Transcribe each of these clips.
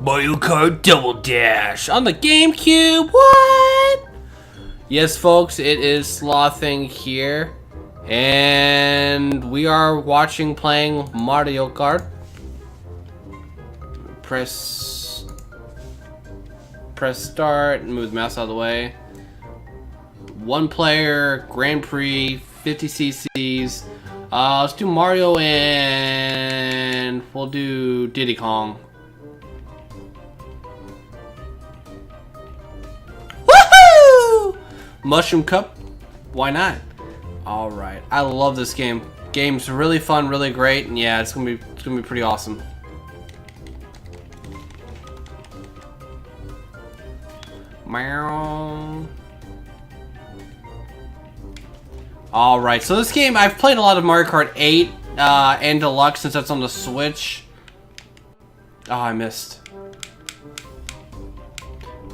Mario Kart Double Dash on the GameCube. What? Yes, folks, it is SlothFang here, and we are playing Mario Kart. Press start and move the mouse out of the way. One player, Grand Prix, 50 cc's. Let's do Mario and we'll do Diddy Kong. Woohoo! Mushroom Cup, why not? All right, I love this game. Game's really fun, really great, and yeah, it's gonna be pretty awesome. Meow. All right, so this game, I've played a lot of Mario Kart 8 and Deluxe since that's on the Switch. Oh, I missed.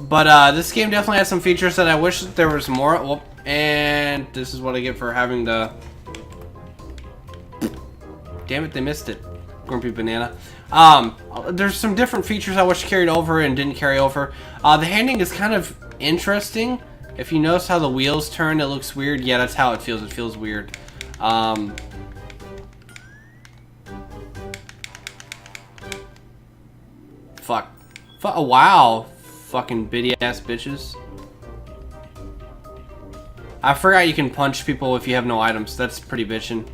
But this game definitely has some features that I wish there was more. Whoop, and this is what I get for having to... Damn it, they missed it. Grumpy Banana. There's some different features I wish carried over and didn't carry over. The handling is kind of interesting. If you notice how the wheels turn, it looks weird. Yeah, that's how it feels. It feels weird. Fuck. Oh, wow. Fucking bitty ass bitches. I forgot you can punch people if you have no items. That's pretty bitchin'.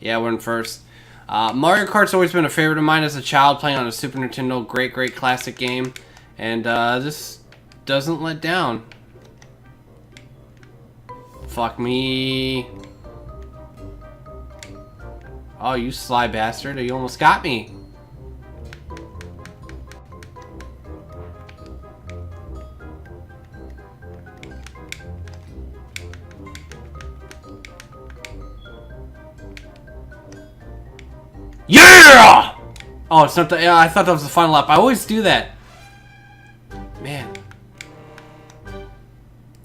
Yeah, we're in first. Mario Kart's always been a favorite of mine as a child, playing on a Super Nintendo. Great classic game. And this doesn't let down. Fuck me. Oh, you sly bastard. You almost got me. Yeah! Oh, it's not the... Yeah, I thought that was the final lap. I always do that. Man.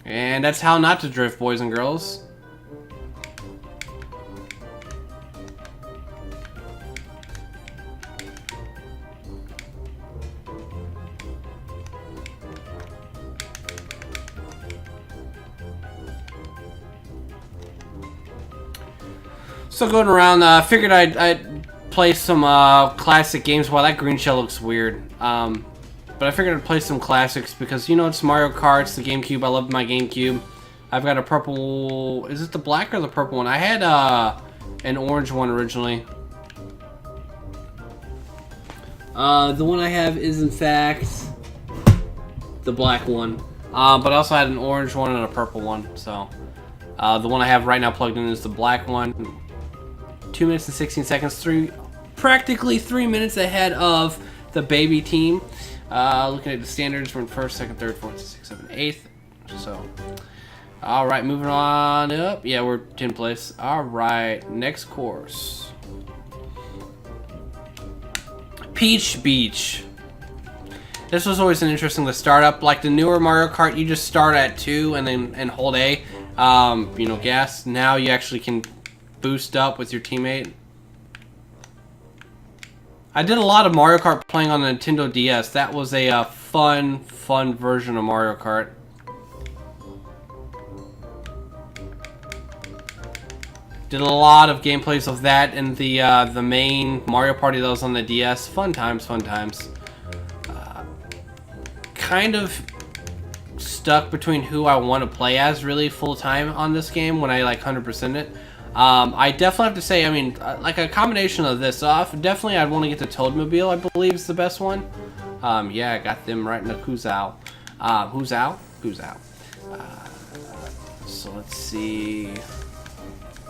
And that's how not to drift, boys and girls. So going around, I figured I'd play some classic games. Wow, that green shell looks weird. But I figured I'd play some classics because, you know, it's Mario Kart, it's the GameCube. I love my GameCube. I've got a purple... Is it the black or the purple one? I had an orange one originally. The one I have is, in fact, the black one. But I also had an orange one and a purple one. So, the one I have right now plugged in is the black one. 2 minutes and 16 seconds, practically 3 minutes ahead of the baby team. Looking at the standards, we're in first, second, third, fourth, sixth, seventh, eighth. So, all right, moving on up. Yeah, we're 10th place. All right, next course. Peach Beach. This was always an interesting to start up. Like the newer Mario Kart, you just start at 2 and hold A. You know, gas. Now you actually can boost up with your teammate. I did a lot of Mario Kart playing on the Nintendo DS. That was a fun version of Mario Kart. Did a lot of gameplays of that in the main Mario Party that was on the DS. Fun times. Kind of stuck between who I want to play as really full time on this game when I like 100% it. I definitely have to say, I mean, like a combination of this off, definitely I'd want to get the Toadmobile, I believe is the best one. Yeah, I got them right in the Kuzao. Who's out? So let's see.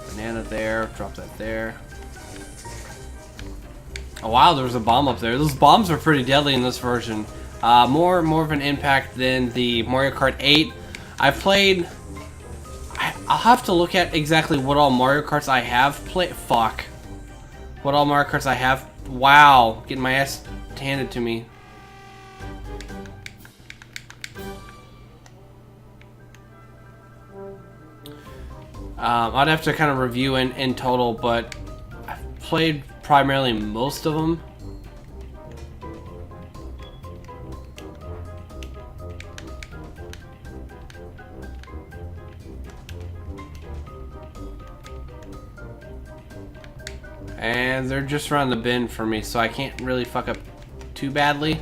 Banana there, drop that there. Oh wow, there was a bomb up there. Those bombs are pretty deadly in this version. More of an impact than the Mario Kart 8. I've played... I'll have to look at exactly what all Mario Karts I have played. Fuck. What all Mario Karts I have. Wow. Getting my ass handed to me. I'd have to kind of review in total, but played primarily most of them. And they're just around the bend for me, so I can't really fuck up too badly.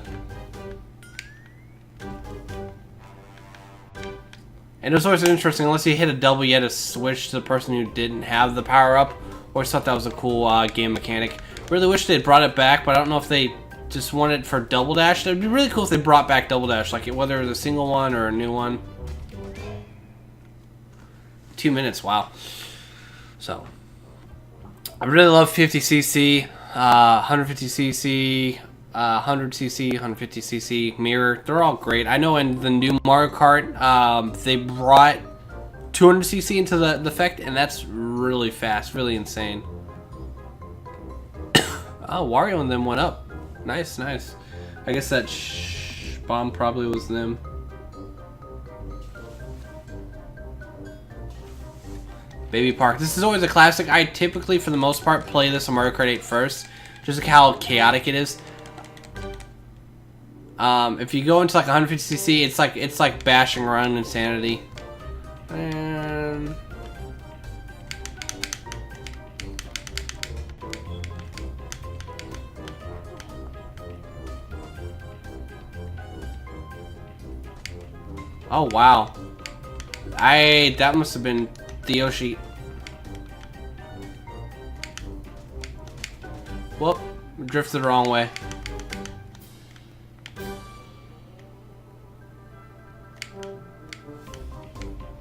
And it was always interesting, unless you hit a double, you had to switch to the person who didn't have the power-up. Always thought that was a cool game mechanic. Really wish they'd brought it back, but I don't know if they just want it for Double Dash. It'd be really cool if they brought back Double Dash, like whether it was a single one or a new one. 2 minutes, wow. So, I really love 50cc, 150cc, 100cc, 150cc, mirror. They're all great. I know in the new Mario Kart, they brought 200cc into the effect, and that's really fast, really insane. Oh, Wario and them went up. Nice, nice. I guess that bomb probably was them. Baby Park. This is always a classic. I typically, for the most part, play this on Mario Kart 8 first, just like how chaotic it is. If you go into like 150cc, it's like bashing around insanity. And oh wow, that must have been the Yoshi. Whoop, drifted the wrong way.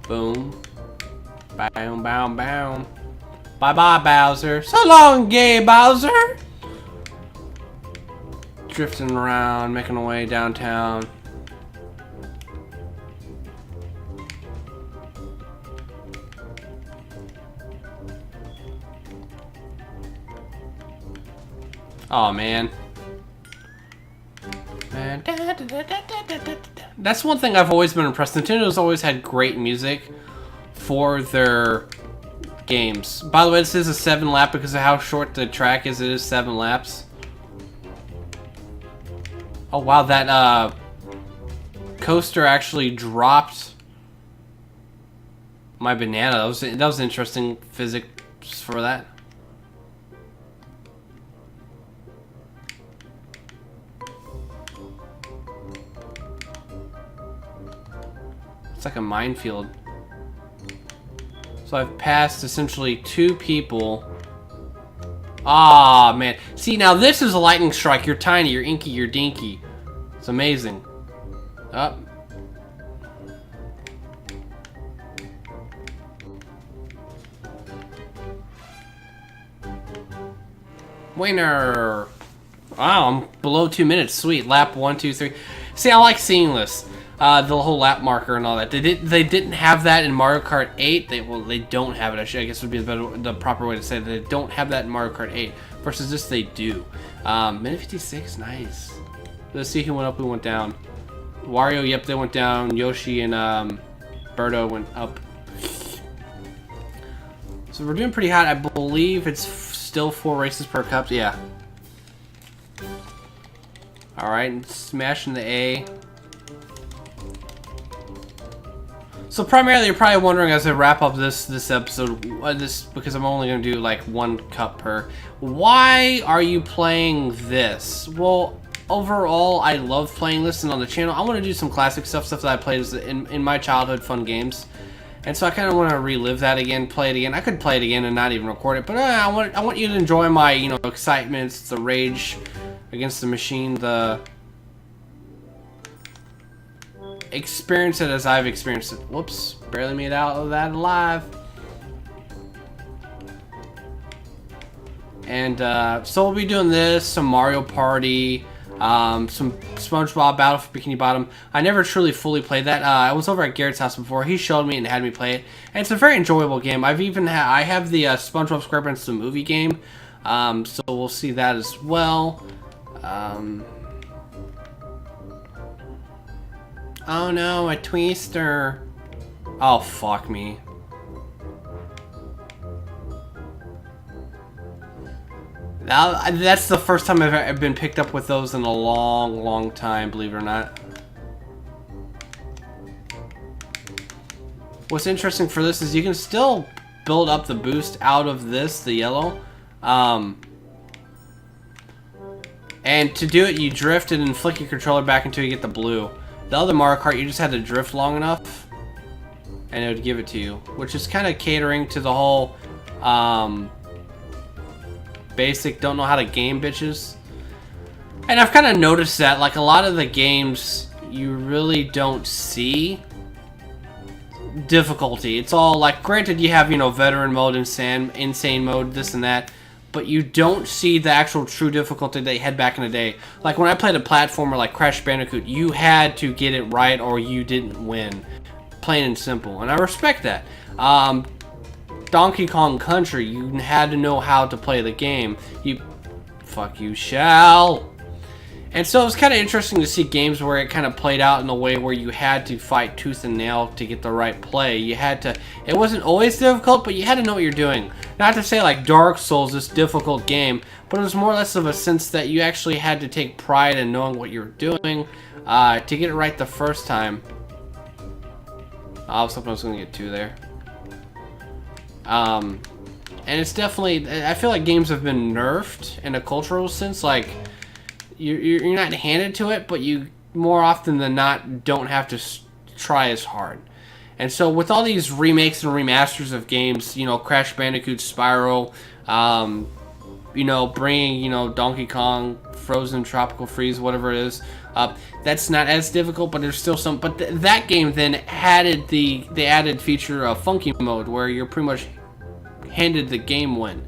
Boom. Bam, bam, bam. Bye-bye, Bowser. So long, gay Bowser! Drifting around, making our way downtown. Oh man. That's one thing I've always been impressed. Nintendo's always had great music for their games. By the way, this is a 7 lap because of how short the track is. It is 7 laps. Oh wow, that coaster actually dropped my banana. That was interesting physics for that. It's like a minefield. So I've passed essentially 2 people. Ah, man. See, now this is a lightning strike. You're tiny, you're inky, you're dinky. It's amazing. Up. Winner. Wow, I'm below 2 minutes. Sweet. Lap 1, 2, 3. See, I like seeing this. The whole lap marker and all that. They didn't have that in Mario Kart 8. They don't have it. Actually, I guess would be the proper way to say it. They don't have that in Mario Kart 8. Versus this, they do. Minute 56, nice. Let's see who went up, who went down. Wario, yep, they went down. Yoshi and Birdo went up. So we're doing pretty hot. I believe it's still 4 races per cup. Yeah. All right, smashing the A. So primarily, you're probably wondering as I wrap up this episode, because I'm only going to do like 1 cup per. Why are you playing this? Well, overall, I love playing this, and on the channel, I want to do some classic stuff that I played in my childhood fun games, and so I kind of want to relive that again, play it again. I could play it again and not even record it, but I want you to enjoy my excitement, the rage against the machine, the experience it as I've experienced it. Whoops, barely made out of that alive. And so we'll be doing this, some Mario Party, some SpongeBob Battle for Bikini Bottom. I never truly fully played that. I was over at Garrett's house before. He showed me and had me play it, and it's a very enjoyable game. I have the SpongeBob SquarePants the movie game, so we'll see that as well. Oh no, a twister. Oh, fuck me. That's the first time I've been picked up with those in a long time, believe it or not. What's interesting for this is you can still build up the boost out of this, the yellow. And to do it, you drift it and flick your controller back until you get the blue. The other Mario Kart, you just had to drift long enough, and it would give it to you, which is kind of catering to the whole basic don't know how to game bitches. And I've kind of noticed that, like, a lot of the games, you really don't see difficulty. It's all, like, granted you have, you know, veteran mode, insane mode, this and that, but you don't see the actual true difficulty that you had back in the day. Like when I played a platformer like Crash Bandicoot, you had to get it right or you didn't win. Plain and simple. And I respect that. Donkey Kong Country, you had to know how to play the game. Fuck you, Shell. And so it was kind of interesting to see games where it kind of played out in a way where you had to fight tooth and nail to get the right play. You had to, it wasn't always difficult, but you had to know what you're doing. Not to say like Dark Souls, this difficult game, but it was more or less of a sense that you actually had to take pride in knowing what you were doing to get it right the first time. I was hoping I was going to get 2 there. And it's definitely, I feel like games have been nerfed in a cultural sense, like you're not handed to it, but you more often than not don't have to try as hard. And so with all these remakes and remasters of games, you know, Crash Bandicoot, Spyro, you know, bringing, you know, Donkey Kong, Frozen, Tropical Freeze, whatever it is, that's not as difficult, but there's still some. But that game then added the added feature of Funky Mode, where you're pretty much handed the game win.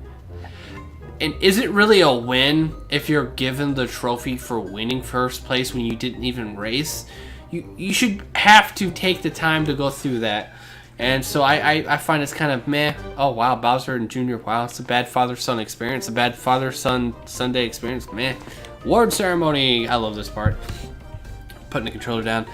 And is it really a win if you're given the trophy for winning first place when you didn't even race? You should have to take the time to go through that. And so I find it's kind of meh. Oh wow, Bowser and Jr. Wow, it's a bad father-son experience. A bad father-son Sunday experience. Meh. Award ceremony. I love this part. Putting the controller down.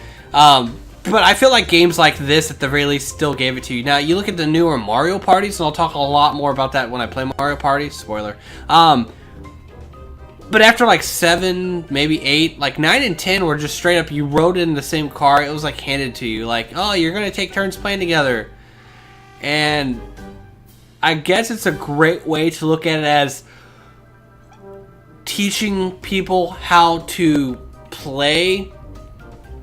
But I feel like games like this, at the very least, still gave it to you. Now, you look at the newer Mario parties, and I'll talk a lot more about that when I play Mario Party. Spoiler. But after like 7, maybe 8, like 9 and 10 were just straight up, you rode in the same car. It was like handed to you. Like, oh, you're going to take turns playing together. And I guess it's a great way to look at it as teaching people how to play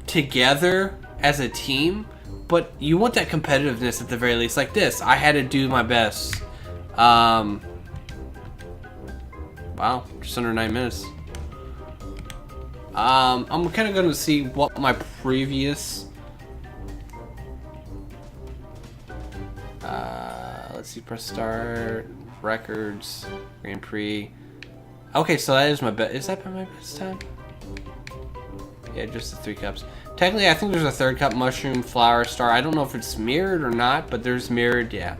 together as a team, but you want that competitiveness at the very least. Like this, I had to do my best. Wow, just under 9 minutes. I'm kind of going to see what my previous let's see, press start, records, Grand Prix. Okay, so that is my best. Is that my best time? Yeah, just the 3 cups. Technically, I think there's a 3rd cup, mushroom, flower, star. I don't know if it's mirrored or not, but there's mirrored, yeah.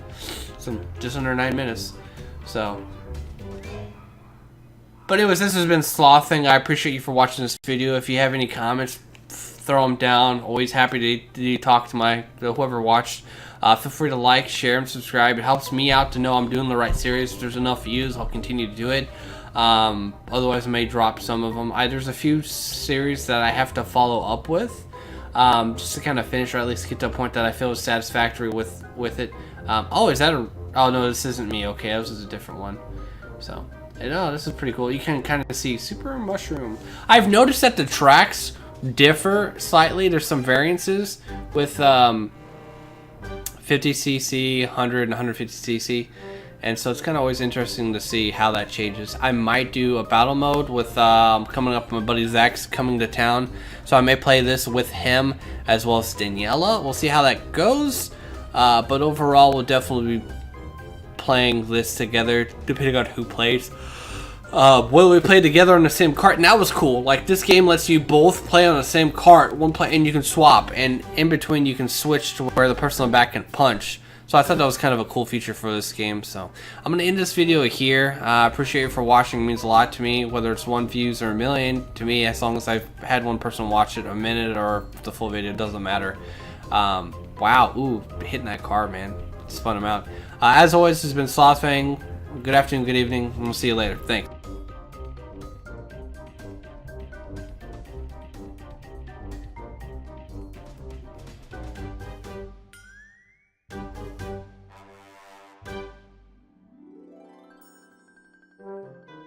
So just under 9 minutes. So. But anyways, this has been SlothFang. I appreciate you for watching this video. If you have any comments, throw them down. Always happy to talk to whoever watched. Feel free to like, share, and subscribe. It helps me out to know I'm doing the right series. If there's enough views, I'll continue to do it. Otherwise, I may drop some of them. There's a few series that I have to follow up with, just to kind of finish, or at least get to a point that I feel is satisfactory with it. Oh, is that a... Oh, no, this isn't me. Okay, this is a different one. So, no, this is pretty cool. You can kind of see Super Mushroom. I've noticed that the tracks differ slightly. There's some variances with 50cc, 100, and 150cc. And so it's kind of always interesting to see how that changes. I might do a battle mode with coming up. My buddy Zach's coming to town, so I may play this with him as well as Daniela. We'll see how that goes. But overall, we'll definitely be playing this together, depending on who plays. Will we play together on the same cart? And that was cool. Like, this game lets you both play on the same cart, and you can swap, and in between you can switch to where the person on the back can punch. So I thought that was kind of a cool feature for this game. So I'm going to end this video here. I appreciate you for watching. It means a lot to me, whether it's 1 views or 1 million. To me, as long as I've had one person watch it a minute or the full video, it doesn't matter. Wow, ooh, hitting that car, man. Spun him out. As always, this has been SlothFang. Good afternoon, good evening, and we'll see you later. Thanks.